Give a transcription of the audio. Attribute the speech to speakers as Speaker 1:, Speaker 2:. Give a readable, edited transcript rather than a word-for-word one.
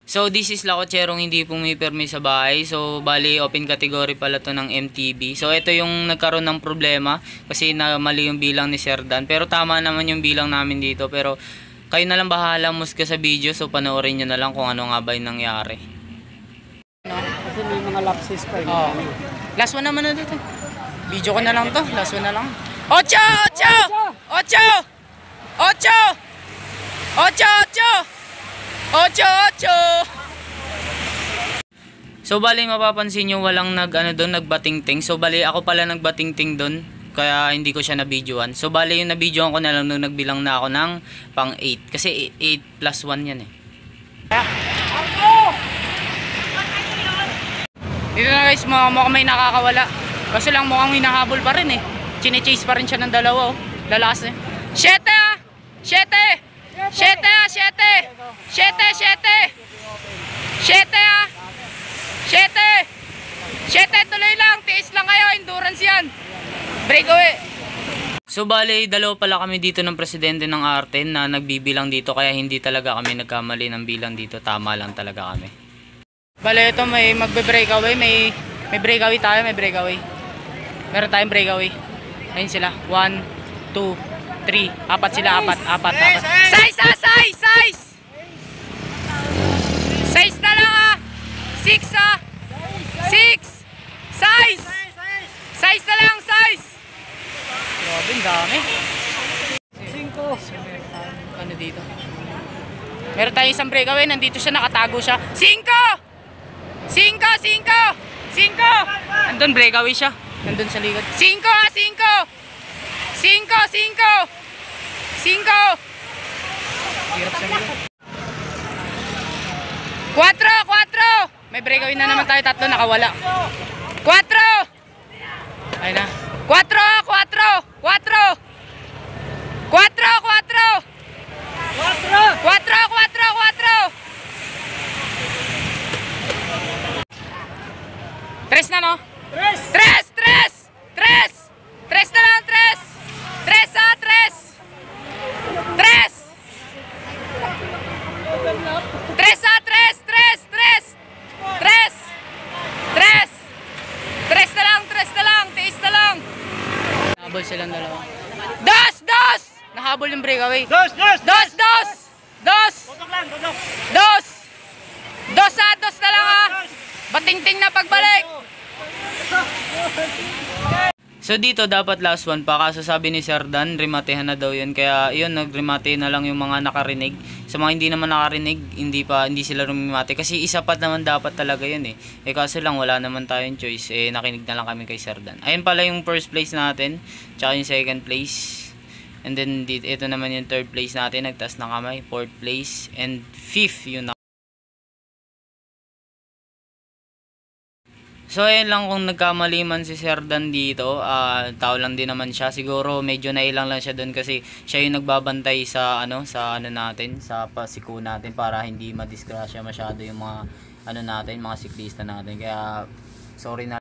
Speaker 1: So this is Lakotserong hindi pumipirmi sa bahay. So bali open category pala to ng MTB. So ito yung nagkaroon ng problema kasi mali yung bilang ni Sir Dan. Pero tama naman yung bilang namin dito. Pero kayo na lang bahala musga sa video. So panoorin nyo na lang kung ano nga ba yung nangyari.
Speaker 2: Kasi may mga lapses pa yun.
Speaker 1: Oh. Last one naman na dito. Video ko na lang to. Last one na lang. 8! 8! 8! 8! 8! 8! So bali mapapansin nyo walang nagbatingting. So bali ako pala nagbatingting doon. Kaya hindi ko siya na-videoan. So bali yung na-videoan ko na lang nung nagbilang na ako ng pang 8. Kasi 8 plus 1 yan eh. Dito na guys, mukhang may nakakawala. Kasi lang mukhang hinahabol pa rin eh. Chine-chase pa rin siya ng dalawa oh. Lalas eh. 7 ah! 7! 7 ah! 7! 7! 7! 7 ah! 7! 7! Tuloy lang! Tiis lang kayo! Endurance yan! Breakaway! So bali, dalawa pala kami dito ng presidente ng Arten na nagbibilang dito. Kaya hindi talaga kami nagkamali ng bilang dito. Tama lang talaga kami. Bali ito may magbe-breakaway. May breakaway tayo. May breakaway. Meron tayong breakaway. Ayun sila. 1, 2, 3. Apat sila. Apat. Size ah! Size! Size na lang ah! 6 ah! 6! Size! Size na lang! Size! Grabe, ang dami. 5. Ano dito? Meron tayong isang breakaway. Nandito siya, nakatago siya. 5! 5! Andun breakaway siya. Nandun sa likod. 5 ah! 5! 5! Hirap sa likod. 4! May breakaway na naman tayo. 3 nakawala. 4! Ayun na. 4! 3 na no? 3 na lang, 3 ah, 3 na lang, tiis na lang. Nahabol silang dalawa. 2! Nahabol yung breakaway. 2 na lang ah. Batingting na pagbalik. So dito dapat last one pa, kaso sabi ni Sir Dan rematehan na daw yun. Kaya yun, nagremate na lang yung mga nakarinig. Sa mga hindi naman nakarinig, hindi sila rumimate. Kasi isa pa naman dapat talaga yun eh. Kaso lang wala naman tayong choice. Nakinig na lang kami kay Sir Dan. Ayun pala yung first place natin, tsaka yung second place. And then ito naman yung third place natin, nagtaas ng kamay. Fourth place and fifth yun. So ayun lang, kung nagkamali man si Sir Dan dito, tao lang din naman siya. Siguro medyo nailang lang siya doon kasi siya yung nagbabantay sa natin, sa pasiko natin para hindi madisgrasya masyado yung mga natin, mga siklista natin. Kaya sorry na.